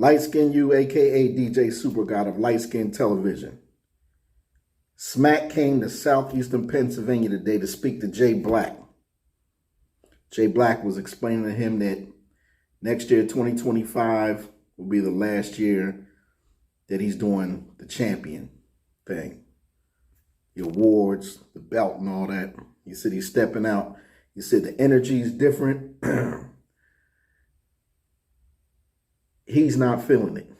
Light Skin You, a.k.a. DJ Super God of Light Skin Television. Smack came to southeastern Pennsylvania today to speak to Jay Black. Jay Black was explaining to him that next year, 2025, will be the last year that he's doing the champion thing. The awards, the belt and all that. He said he's stepping out. He said the energy is different. He's not feeling it.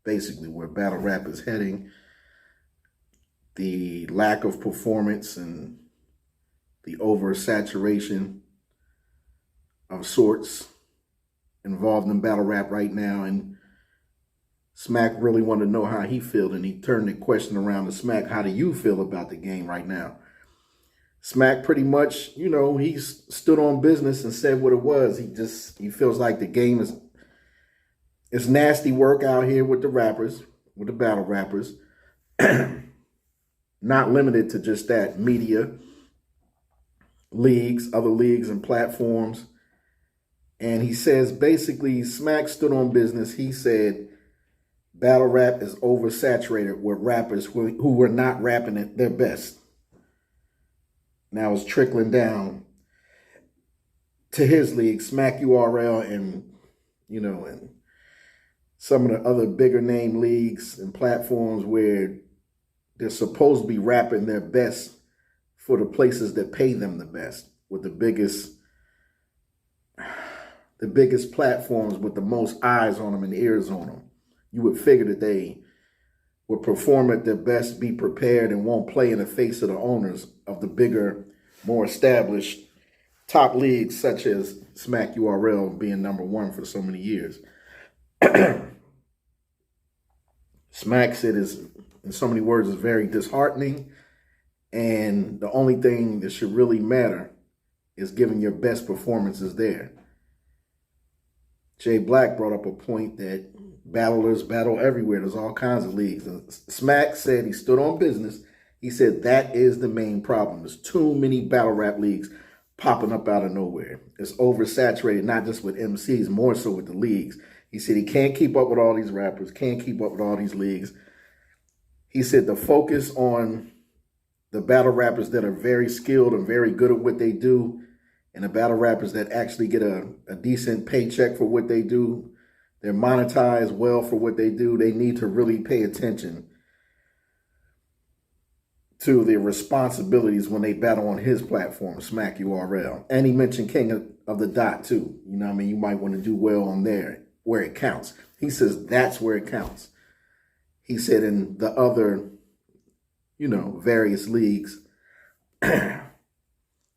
Basically, where battle rap is heading, the lack of performance and the oversaturation of sorts involved in battle rap right now. And Smack really wanted to know how he felt, and he turned the question around to Smack, how do you feel about the game right now? Smack pretty much, he stood on business and said what it was. He feels like the game is, it's nasty work out here with the rappers, with the battle rappers. Not limited to just that, media, leagues, other leagues and platforms. And he says basically Smack stood on business. He said battle rap is oversaturated with rappers who were not rapping at their best. Now it's trickling down to his league, Smack URL, and and some of the other bigger name leagues and platforms where they're supposed to be rapping their best for the places that pay them the best, with the biggest platforms with the most eyes on them and ears on them. You would figure that they would perform at their best, be prepared, and won't play in the face of the owners of the bigger, more established top leagues, such as Smack URL being number one for so many years. Smack said is, in so many words, is very disheartening, and the only thing that should really matter is giving your best performances there. Jay Black brought up a point that battlers battle everywhere. There's all kinds of leagues. And Smack said he stood on business. He said that is the main problem. There's too many battle rap leagues popping up out of nowhere. It's oversaturated, not just with MCs, more so with the leagues. He said he can't keep up with all these rappers, can't keep up with all these leagues. He said the focus on the battle rappers that are very skilled and very good at what they do, and the battle rappers that actually get a decent paycheck for what they do, they're monetized well for what they do, they need to really pay attention to their responsibilities when they battle on his platform, Smack URL. And he mentioned King of the Dot too. You might want to do well on there where it counts. He says that's where it counts. He said in the other, various leagues, he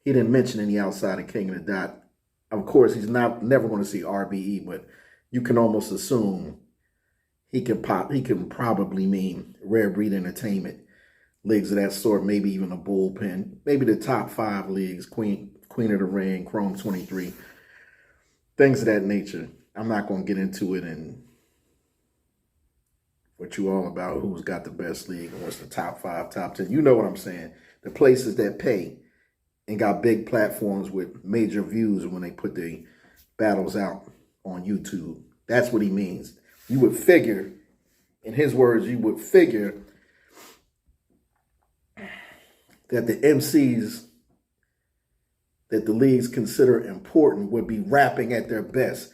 didn't mention any outside of King of the Dot. Of course, he's never going to see RBE, but you can almost assume he can probably mean Rare Breed Entertainment, leagues of that sort, maybe even a bullpen, maybe the top 5 leagues, Queen of the Ring, Chrome 23, things of that nature. I'm not going to get into it and what you all about who's got the best league and what's the top 5, top 10. You know what I'm saying. The places that pay and got big platforms with major views when they put the battles out on YouTube. That's what he means. You would figure, in his words, you would figure that the MCs that the leagues consider important would be rapping at their best,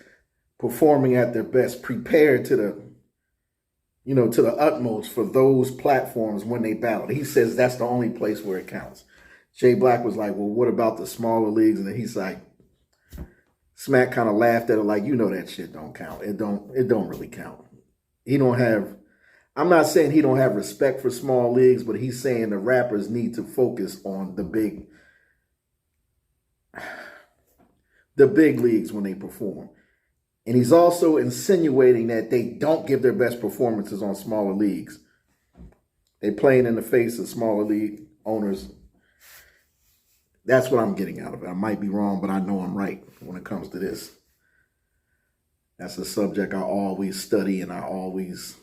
performing at their best, prepared to the utmost for those platforms when they battle. He says that's the only place where it counts. Jay Black was like, well, what about the smaller leagues? And then he's like, Smack kind of laughed at it like, that shit don't count. It don't really count. I'm not saying he don't have respect for small leagues, but he's saying the rappers need to focus on the big leagues when they perform. And he's also insinuating that they don't give their best performances on smaller leagues. They playing in the face of smaller league owners. That's what I'm getting out of it. I might be wrong, but I know I'm right when it comes to this. That's a subject I always study and I always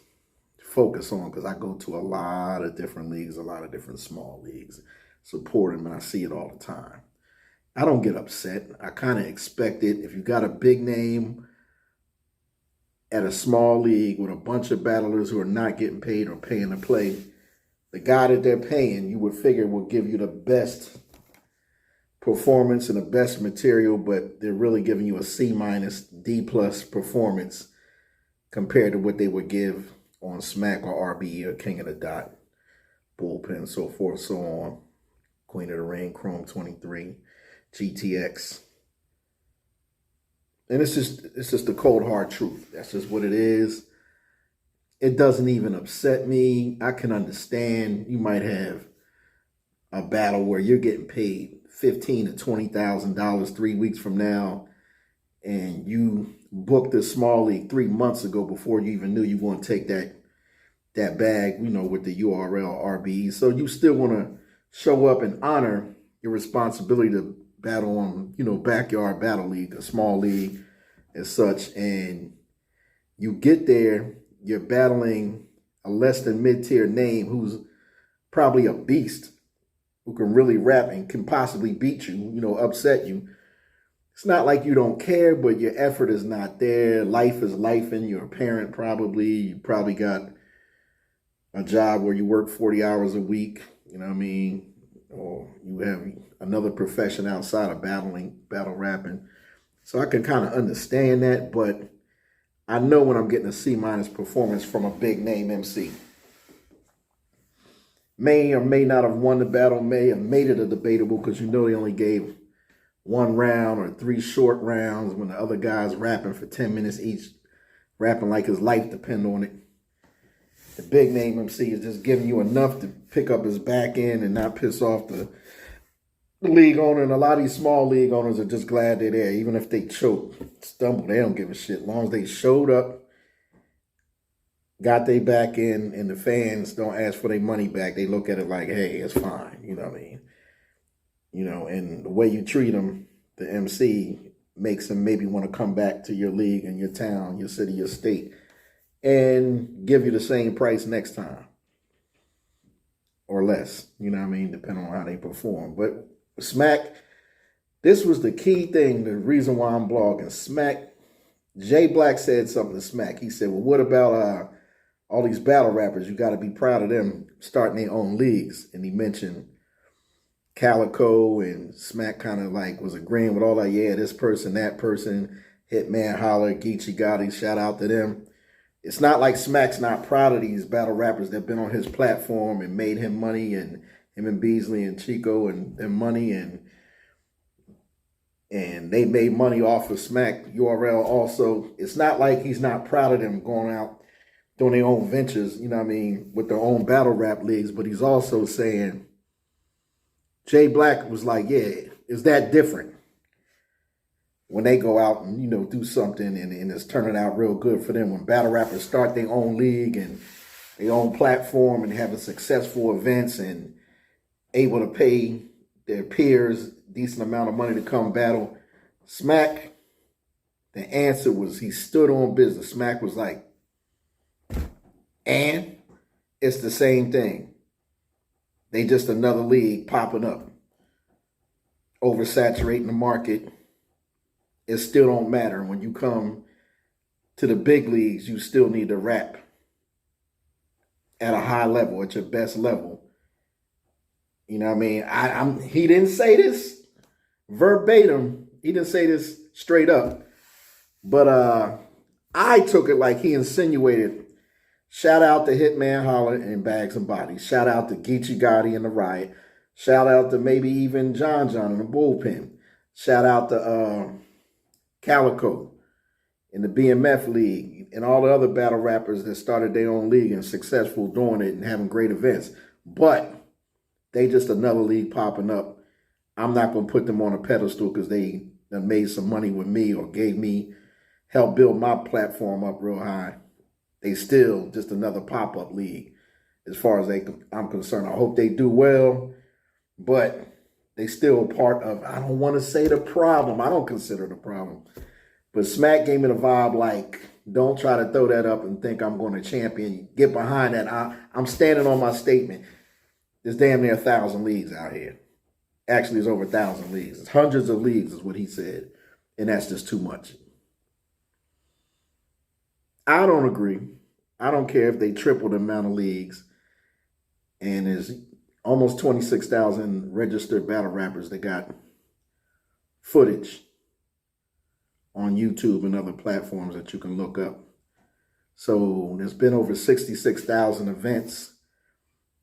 focus on because I go to a lot of different leagues, a lot of different small leagues, support them, and I see it all the time. I don't get upset. I kind of expect it. If you got a big name at a small league with a bunch of battlers who are not getting paid or paying to play, the guy that they're paying, you would figure will give you the best performance and the best material, but they're really giving you a C minus, D plus performance compared to what they would give on Smack or RBE or King of the Dot, Bullpen, so forth, so on. Queen of the Ring, Chrome 23, GTX. And it's just the cold hard truth. That's just what it is. It doesn't even upset me. I can understand you might have a battle where you're getting paid $15,000 to $20,000 3 weeks from now, and you booked this small league 3 months ago before you even knew you were going to take that bag, with the URL RBE. So you still want to show up and honor your responsibility to battle on, backyard battle league, a small league as such. And you get there, you're battling a less than mid-tier name who's probably a beast, who can really rap and can possibly beat you, upset you. It's not like you don't care, but your effort is not there. Life is life, and you're a parent probably. You probably got a job where you work 40 hours a week, or you have another profession outside of battle rapping. So I can kind of understand that, but I know when I'm getting a C minus performance from a big name MC. May or may not have won the battle, may have made it a debatable because they only gave 1 round or 3 short rounds when the other guy's rapping for 10 minutes each, rapping like his life depend on it. The big name MC is just giving you enough to pick up his back end and not piss off the league owner. And a lot of these small league owners are just glad they're there. Even if they choke, stumble, they don't give a shit. As long as they showed up, got their back in, and the fans don't ask for their money back, they look at it like, hey, it's fine. You know what I mean? And the way you treat them, the MC, makes them maybe want to come back to your league and your town, your city, your state, and give you the same price next time or less, depending on how they perform. But Smack, this was the key thing, the reason why I'm blogging. Smack, Jay Black said something to Smack. He said, well, what about all these battle rappers? You got to be proud of them starting their own leagues. And he mentioned Calico, and Smack kind of was agreeing with all that. Yeah, this person, that person, Hitman Holler, Geechee Gotti, shout out to them. It's not like Smack's not proud of these battle rappers that have been on his platform and made him money, and him and Beasley and Chico and money, and they made money off of Smack URL also. It's not like he's not proud of them going out doing their own ventures, with their own battle rap leagues. But he's also saying, Jay Black was like, yeah, is that different? When they go out and, do something and it's turning out real good for them. When battle rappers start their own league and their own platform and having successful events and able to pay their peers a decent amount of money to come battle. Smack, the answer was he stood on business. Smack was like, and it's the same thing. They just another league popping up, oversaturating the market. It still don't matter. When you come to the big leagues, you still need to rap at a high level, at your best level. You know what I mean? He didn't say this verbatim. He didn't say this straight up. But I took it like he insinuated, shout out to Hitman Holler and Bags and Bodies. Shout out to Geechee Gotti and the Riot. Shout out to maybe even John and the Bullpen. Shout out to Calico in the BMF League and all the other battle rappers that started their own league and successful doing it and having great events. But they just another league popping up. I'm not going to put them on a pedestal because they made some money with me or helped build my platform up real high. They still just another pop-up league as far as I'm concerned. I hope they do well, but they still part of, I don't want to say the problem. I don't consider the problem. But Smack gave me the vibe like, don't try to throw that up and think I'm going to champion. Get behind that. I'm standing on my statement. There's damn near 1,000 leagues out here. Actually, it's over 1,000 leagues. It's hundreds of leagues is what he said. And that's just too much. I don't agree. I don't care if they triple the amount of leagues and there's almost 26,000 registered battle rappers that got footage on YouTube and other platforms that you can look up. So there's been over 66,000 events,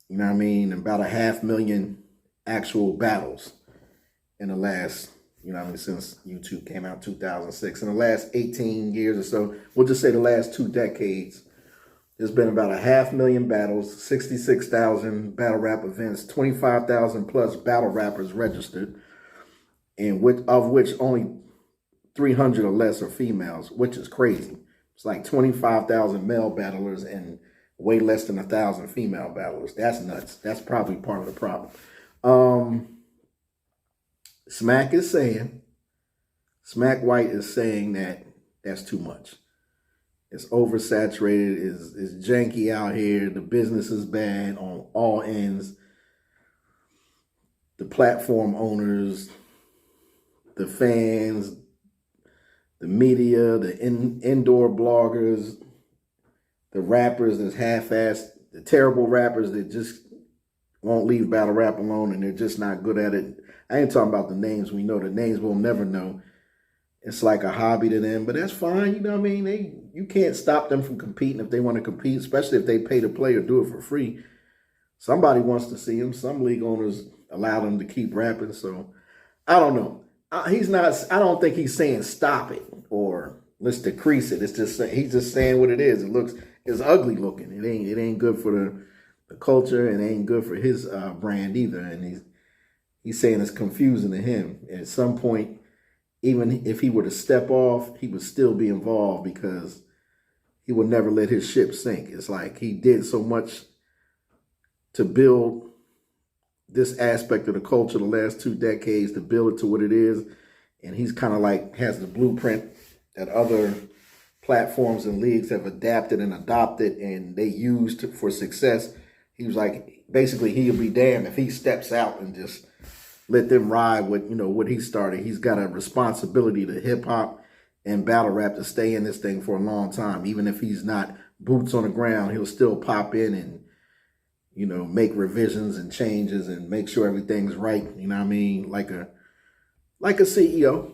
you know what I mean, about 500,000 actual battles in the last, you know what I mean, since YouTube came out in 2006. In the last 18 years or so, we'll just say the last 2 decades, there's been about 500,000 battles, 66,000 battle rap events, 25,000 plus battle rappers registered, and of which only 300 or less are females, which is crazy. It's like 25,000 male battlers and way less than 1,000 female battlers. That's nuts. That's probably part of the problem. Smack White is saying that that's too much. It's oversaturated, it's janky out here. The business is bad on all ends. The platform owners, the fans, the media, the indoor bloggers, the rappers that's half-assed, the terrible rappers that just won't leave battle rap alone and they're just not good at it. I ain't talking about the names we know. The names we'll never know. It's like a hobby to them, but that's fine. You know what I mean? You can't stop them from competing if they want to compete, especially if they pay to play or do it for free. Somebody wants to see them. Some league owners allow them to keep rapping. So I don't know. I don't think he's saying stop it or let's decrease it. It's just he's just saying what it is. It's ugly looking. It ain't good for the culture and it ain't good for his brand either. And he's saying it's confusing to him. At some point, even if he were to step off, he would still be involved because he would never let his ship sink. It's like he did so much to build this aspect of the culture the last 2 decades, to build it to what it is. And he's kind of like has the blueprint that other platforms and leagues have adapted and adopted and they used for success. He was like, basically, he'll be damned if he steps out and just let them ride with, what he started. He's got a responsibility to hip hop and battle rap to stay in this thing for a long time. Even if he's not boots on the ground, he'll still pop in and, make revisions and changes and make sure everything's right. You know what I mean? Like a CEO.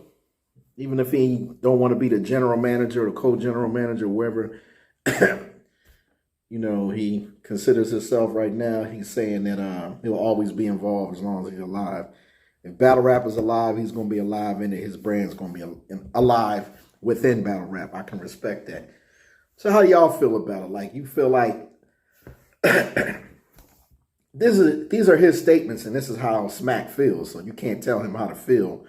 Even if he don't want to be the general manager or co-general manager, wherever, he considers himself right now, he's saying that he'll always be involved as long as he's alive. If battle rap is alive, he's going to be alive in it. His brand's going to be alive within battle rap. I can respect that. So how do y'all feel about it? Like, you feel like these are his statements and this is how Smack feels. So you can't tell him how to feel.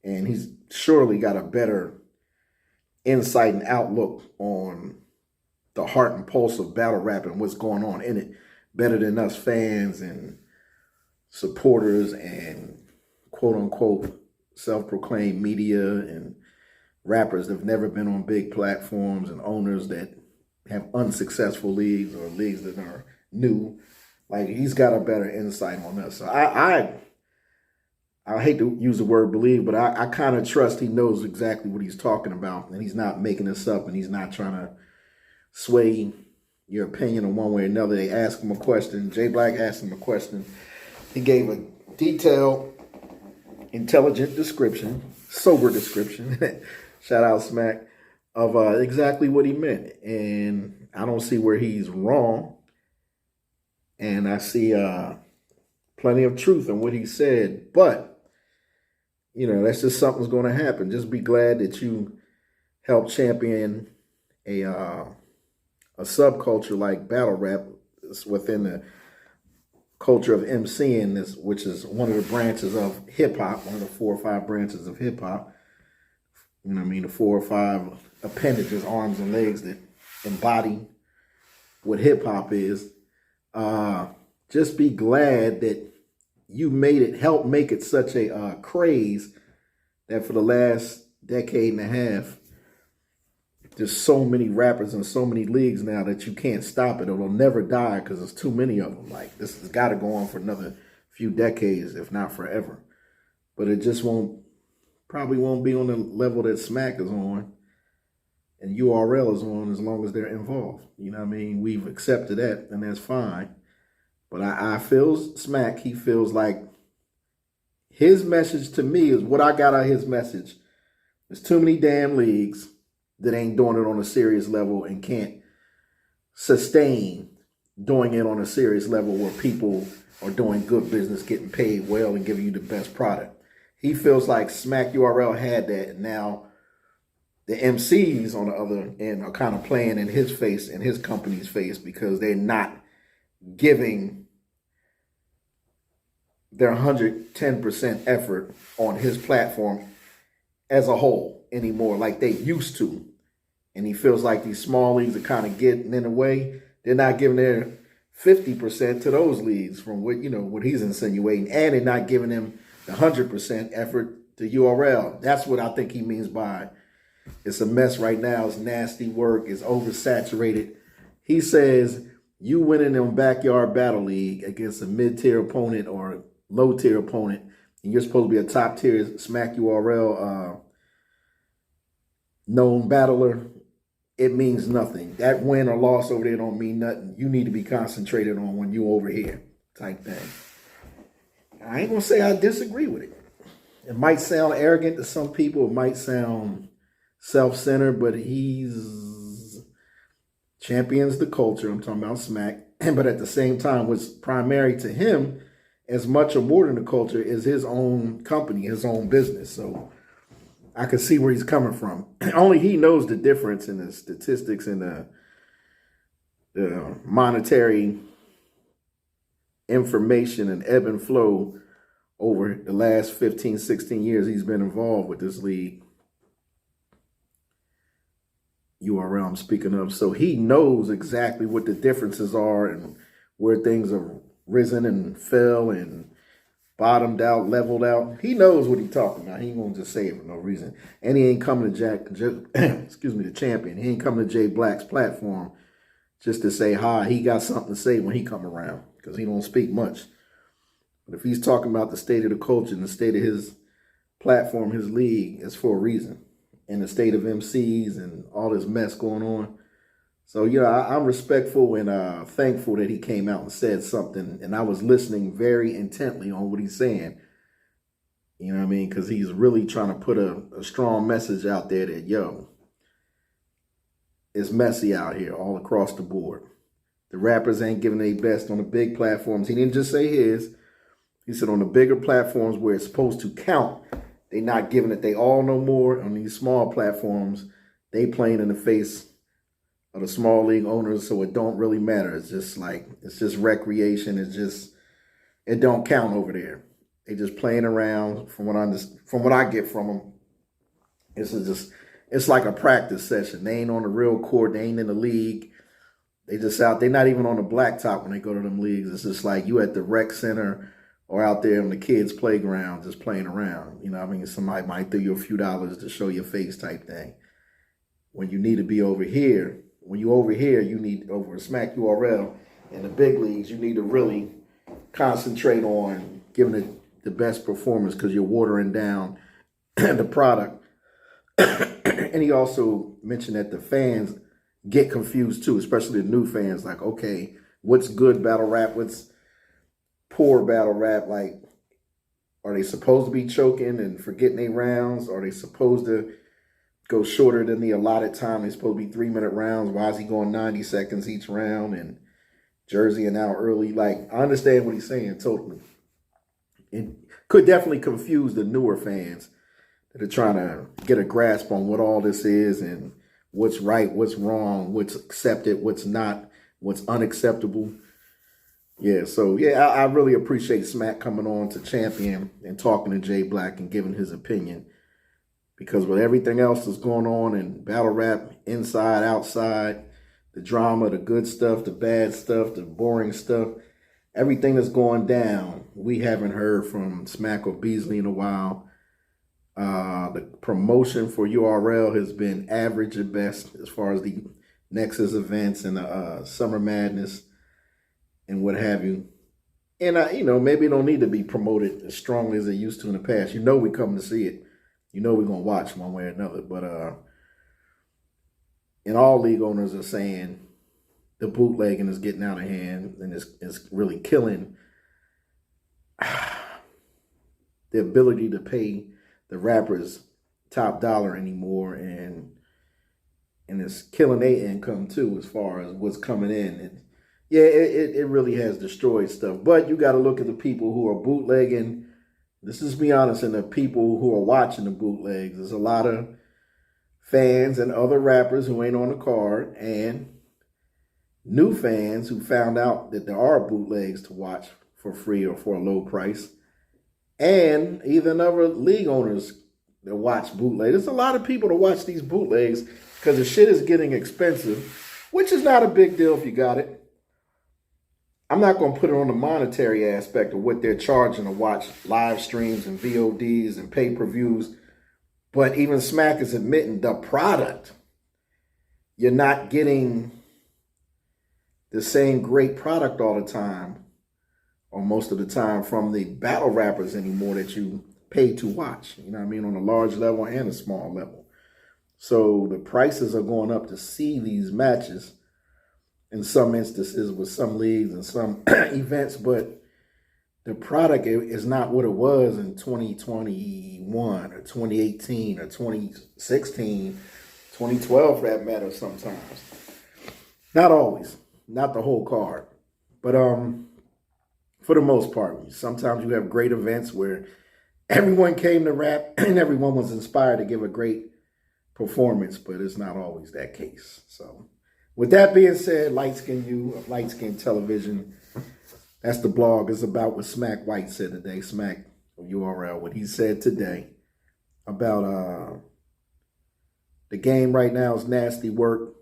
And he's surely got a better insight and outlook on the heart and pulse of battle rap and what's going on in it better than us fans and supporters and quote-unquote self-proclaimed media and rappers that have never been on big platforms and owners that have unsuccessful leagues or leagues that are new. Like, he's got a better insight on us. So I hate to use the word believe, but I kind of trust he knows exactly what he's talking about and he's not making this up and he's not trying to sway your opinion in one way or another. They asked him a question. Jay Black asked him a question. He gave a detailed, intelligent description, sober description, shout out Smack, of exactly what he meant. And I don't see where he's wrong. And I see plenty of truth in what he said. But, that's just something's going to happen. Just be glad that you helped champion a subculture like battle rap within the culture of MCing, this, which is one of the branches of hip hop, one of the 4 or 5 branches of hip hop. You know what I mean? The 4 or 5 appendages, arms and legs that embody what hip hop is. Just be glad that you helped make it such a craze that for the last decade and a half, there's so many rappers and so many leagues now that you can't stop it. It'll never die because there's too many of them. Like, this has got to go on for another few decades, if not forever. But it just probably won't be on the level that Smack is on. and URL is on as long as they're involved. You know what I mean? We've accepted that, and that's fine. But I feel Smack, he feels like his message to me is what I got out of his message. There's too many damn leagues that ain't doing it on a serious level and can't sustain doing it on a serious level where people are doing good business, getting paid well, and giving you the best product. He feels like Smack URL had that, and now the MCs on the other end are kind of playing in his face, in his company's face, because they're not giving their 110% effort on his platform as a whole anymore like they used to. And he feels like these small leagues are kind of getting in the way. They're not giving their 50% to those leagues from what he's insinuating, and they're not giving him the 100% effort to URL. That's what I think he means by it's a mess right now. It's nasty work. It's oversaturated. He says you winning in backyard battle league against a mid-tier opponent or a low-tier opponent, and you're supposed to be a top-tier Smack URL known battler, it means nothing. That win or loss over there don't mean nothing. You need to be concentrated on when you over here type thing. I ain't going to say I disagree with it. It might sound arrogant to some people. It might sound self-centered, but he's champions the culture. I'm talking about Smack. But at the same time, what's primary to him, as much or more than the culture, is his own company, his own business. So I can see where he's coming from. Only he knows the difference in the statistics and the monetary information and ebb and flow over the last 15, 16 years he's been involved with this league. URL I'm speaking of. So he knows exactly what the differences are and where things have risen and fell and bottomed out, leveled out. He knows what he's talking about. He ain't gonna just say it for no reason. And he ain't coming to the champion. He ain't coming to Jay Black's platform just to say hi. He got something to say when he come around because he don't speak much. But if he's talking about the state of the culture and the state of his platform, his league, it's for a reason. And the state of MCs and all this mess going on. So, I'm respectful and thankful that he came out and said something. And I was listening very intently on what he's saying. You know what I mean? Because he's really trying to put a strong message out there that, it's messy out here all across the board. The rappers ain't giving their best on the big platforms. He didn't just say his. He said on the bigger platforms where it's supposed to count, they not giving it they all no more. On these small platforms, they playing in the face of the small league owners, so it don't really matter. It's just recreation. It don't count over there. They just playing around. From what I get from them, it's like a practice session. They ain't on the real court. They ain't in the league. They just out. They're not even on the blacktop when they go to them leagues. It's just like you at the rec center or out there on the kids' playground just playing around. You know what I mean? Somebody might throw you a few dollars to show your face type thing. When you need to be over here, when you over here, you need over a Smack URL in the big leagues, you need to really concentrate on giving it the best performance because you're watering down the product. And he also mentioned that the fans get confused too, especially the new fans. Like, okay, what's good battle rap? What's poor battle rap? Like, are they supposed to be choking and forgetting their rounds? Are they supposed to go shorter than the allotted time? They're supposed to be 3-minute rounds. Why is he going 90 seconds each round and Jersey and out early? Like, I understand what he's saying totally. It could definitely confuse the newer fans that are trying to get a grasp on what all this is and what's right, what's wrong, what's accepted, what's not, what's unacceptable. Yeah, so I really appreciate Smack coming on to champion and talking to Jay Black and giving his opinion. Because with everything else that's going on in battle rap, inside, outside, the drama, the good stuff, the bad stuff, the boring stuff, everything that's going down, we haven't heard from Smack or Beasley in a while. The promotion for URL has been average at best as far as the Nexus events and the Summer Madness and what have you. And, maybe it don't need to be promoted as strongly as it used to in the past. We come to see it. We're going to watch one way or another. But And all league owners are saying the bootlegging is getting out of hand and it's really killing the ability to pay the rappers top dollar anymore, and it's killing their income too as far as what's coming in. And yeah, it really has destroyed stuff. But you got to look at the people who are bootlegging. Let's just be honest, and the people who are watching the bootlegs. There's a lot of fans and other rappers who ain't on the card, and new fans who found out that there are bootlegs to watch for free or for a low price, and even other league owners that watch bootlegs. There's a lot of people to watch these bootlegs because the shit is getting expensive, which is not a big deal if you got it. I'm not going to put it on the monetary aspect of what they're charging to watch live streams and VODs and pay-per-views, but even Smack is admitting the product. You're not getting the same great product all the time, or most of the time, from the battle rappers anymore that you pay to watch. You know what I mean? On a large level and a small level. So the prices are going up to see these matches in some instances with some leagues and some events, but the product is not what it was in 2021 or 2018 or 2016, 2012 for that matter sometimes. Not always, not the whole card, but for the most part, sometimes you have great events where everyone came to rap and everyone was inspired to give a great performance, but it's not always that case. So with that being said, Light Skin U of Light Skin Television, that's the blog. It's about what Smack White said today. Smack URL, what he said today about the game right now is nasty work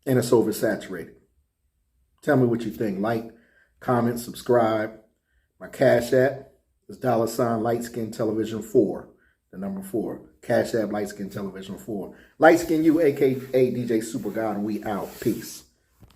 and it's oversaturated. Tell me what you think. Like, comment, subscribe. My Cash App is $ Light Skin Television 4. The number 4. Cash App Light Skin Television 4. Light Skin U, aka DJ Super God, and we out. Peace.